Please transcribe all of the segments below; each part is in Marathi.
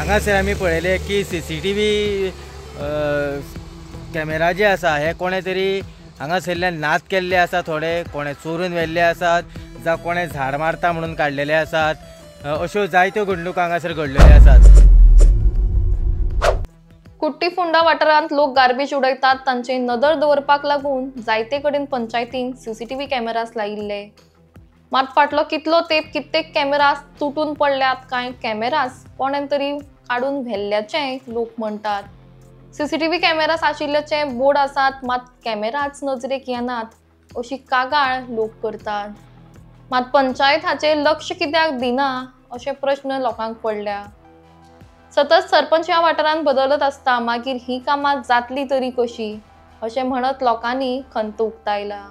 हांगासर आमी पळयले की CCTV कॅमेरा जे आसा हे कोणे तरी हांगासरल्यान नाश केल्ले आसा, थोडे कोणे चोरून व्हेल्ले आसात, जावं कोणे झाड मारता म्हणून काडलेले आसात. अश्यो जायत्यो घडणुको हांगासर घडलेल्यो आसात. कुट्टी फोंडा वाठारांत लोक गार्बेज उडयतात तांचे नदर दवरपाक लागून जायते कडेन पंचायतीन CCTV कॅमेरास लायिल्ले. मात फाटलो कितलो तेंप कित्येक कॅमेरास तुटून पडल्यात, कांय कॅमेरास कोणेन तरी काडून व्हेल्ल्याचें लोक म्हणटात. CCTV कॅमेरास आशिल्ल्याचे बोर्ड आसात, मात कॅमेराच नजरेक येनात अशी कागाळ लोक करतात. मात पंचायत हाचेर लक्ष कित्याक दिना अशे प्रश्न लोकांक पडल्या. सतत सरपंच ह्या वाठारांत बदलत आसता, मागीर ही कामां जातली तरी कशी अशें म्हणत लोकांनी खंत उक्तायला.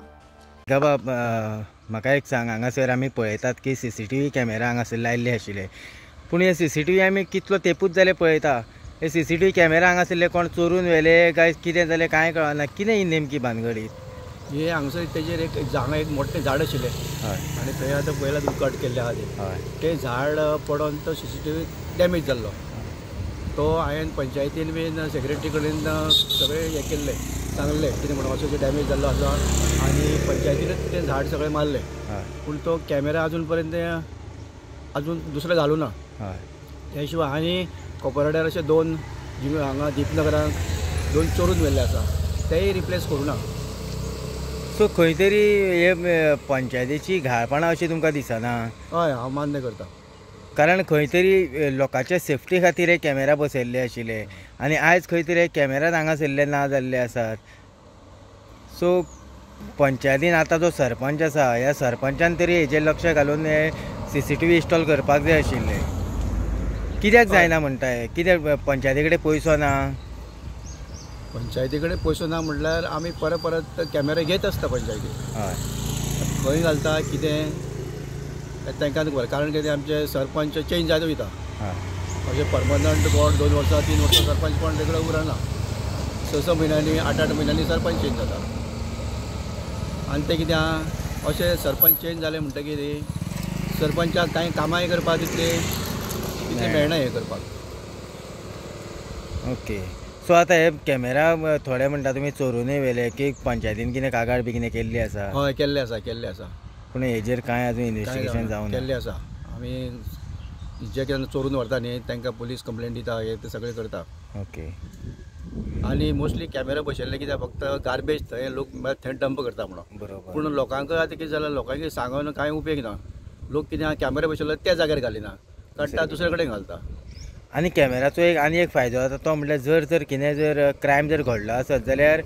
म्हाका एक सांग, हांगासर आमी पळयतात की CCTV कॅमेरा हांगासर लायिल्ले आशिल्ले, पूण हे CCTV आमी कितलो तेंपूच जाले पळयता. हे CCTV कॅमेरा हांगासरले कोण चोरून व्हेले काय कितें जालें कांय कळना. कितें ही नेमकी भानगडी? हे हांगसर तेजेर एक हांगा एक मोठें झाड आशिल्लें आनी थंय आतां पयला कट केल्लें आहा तें झाड पडोन तो CCTV डॅमेज जाल्लो. तो हांवें पंचायतीन बीन सेक्रेटरी कडेन सगळें हें केल्लें, सांगलें कितें म्हणून असो डॅमेज जाल्लो आसा आनी पंचायतीनच तें झाड सगळें मारलें. पूण तो कॅमेरा अजून पर्यंत अजून दुसरो घालूं ना. त्या शिवाय आनी कोपरड्यार अशे 2 हांगा दिपनगरांत 2 चोरून व्हेल्ले आसा, तेय रिप्लेस करूं ना. सो खंय तरी हे पंचायतीची घाळपणां अशी तुमकां दिसना? हय, हांव मान्य करता. कारण खंय तरी लोकांच्या सेफ्टी खातीर हे कॅमेरा बसयल्ले आशिल्ले आनी आयज खंय तरी कॅमेराच हांगासरले ना जाल्ले आसात. सो पंचायतीन आतां जो सरपंच आसा ह्या सरपंचान तरी हेजेर लक्ष घालून हे CCTV इन्स्टॉल करपाक जाय आशिल्ले. कित्याक जायना म्हणटाय? कित्याक पंचायती कडेन पयसो ना? पंचायती कडेन पयसो ना म्हटल्यार आमी परत कॅमेरा घेत आसता पंचायती. हय, खंय घालता कितें तांकां खबर, कारण कितें आमचे सरपंच चेंज जायत वयता. अशें परमनंट बोर्ड 2 वर्सां 3 वर्सां सरपंच कोण तेकडे उरना. 6 म्हयन्यांनी 8 म्हयन्यांनी सरपंच चेंज जाता. आनी तें कितें आहा, अशें सरपंच चेंज जालें म्हणटकीर सरपंचाक कांय कामांय करपाक तितलें मेळना हें करपाक. ओके. सो आतां हे कॅमेरा थोडे म्हणटा तुमी चोरूनय व्हेले की पंचायतीन कितें कागाळ बी कितें केल्ली आसा? हय, केल्लें आसा. पूण हेजेर कांय अजून इन्व्हेस्टिगेशन जावं ना. केल्लें आसा. आमी जे केन्ना चोरून व्हरता न्ही तांकां पुलीस कंप्लेंट दिता, हे ते सगळें करता. ओके. आनी मोस्टली कॅमेरा बसयल्ले कित्याक फक्त गार्बेज थंय लोक थंय डंप करता म्हणून. बरोबर. पूण लोकांक आतां कितें जालां, लोकांक सांगून कांय उपेग ना. लोक कितें कॅमेरा बसयल्लो त्या जाग्यार घालिना, काडटा दुसरे कडेन घालता. आनी कॅमेराचो आनी एक फायदो जाता तो म्हणल्यार जर कितें क्रायम घडलो आसत जाल्यार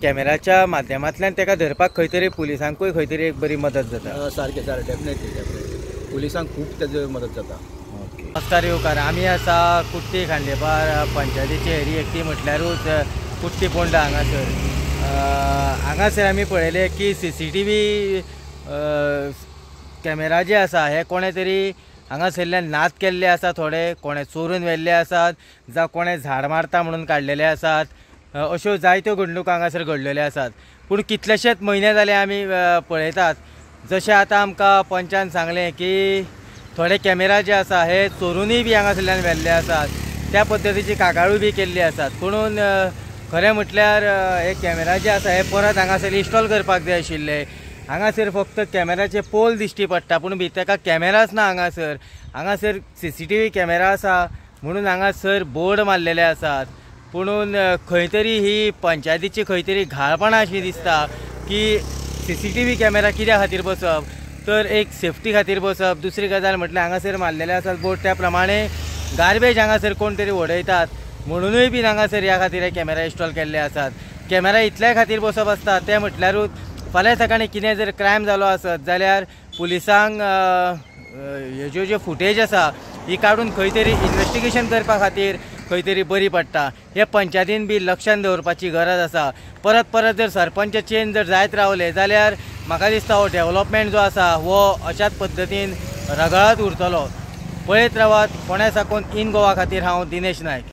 कॅमेराच्या माध्यमांतल्यान ताका धरपाक खंय तरी पुलिसांकूय खंय तरी एक बरी मदत जाता. सारकें डेफिनेटली पुलिसांक खूब ताजी मदत जाता. ओके. नमस्कार येवकार. आमी आसा कुट्टी खांडेपार पंचायतीची हेरी एकटी म्हटल्यारूच कुट्टी फोंडा हांगासर आमी पळयले की CCTV कॅमेरा जे आसा हे कोणे तरी हांगासरल्यान नाश केल्ले आसा, थोडे कोणे चोरून व्हेल्ले आसात, जावं कोणे झाड मारता म्हणून काडलेले आसात. अश्यो जायत्यो घडणुको हांगासर घडलेल्यो आसात. पूण कितलेशेच म्हयने जाले आमी पळयतात, जशें आतां आमकां पंचान सांगलें की थोडे कॅमेरा जे आसा हे चोरूनय बी हांगासरल्यान व्हेल्ले आसात, त्या पद्दतीची कागाळूय बी केल्ली आसात. पुणून खरें म्हटल्यार हे कॅमेरा जे आसा हे परत हांगासर इन्स्टॉल करपाक जाय आशिल्ले. हांगासर फक्त कॅमेराचे पोल दिश्टी पडटा, पूण भितर कॅमेराच ना. हांगासर CCTV कॅमेरा आसा म्हणून हांगासर बोर्ड मारलेले आसात. पुणून खंय तरी ही पंचायतीची खंय तरी घाळपणां अशी दिसता की CCTV कॅमेरा कित्या खातीर बसप, तर एक सेफ्टी खातीर बसप. दुसरी गजाल म्हटल्यार हांगासर मारलेले आसात बोर्ड त्या प्रमाणे गार्बेज हांगासर कोण तरी उडयतात म्हणूनय बी हांगासर ह्या खातीर हे कॅमेरा इन्स्टॉल केल्ले आसात. कॅमेरा इतल्या खातीर बसप आसता तें म्हटल्यारूच फाल्यां सकाळीं कितें जर क्रायम जालो आसत जाल्यार पुलिसांक ह्यो ज्यो फुटेज आसा ही काडून खंय तरी इन्व्हेस्टिगेशन करपा खातीर खंय तरी बरी पडटा. हे पंचायतीन बी लक्षांत दवरपाची गरज आसा. परत जर सरपंच चेंज जर जायत रावले जाल्यार म्हाका दिसता हो डेव्हलपमेंट जो आसा हो अशाच पद्दतीन रगळत उरतलो. पळयत रावात. फोंड्या साकून इन गोवा खातीर हांव दिनेश नायक.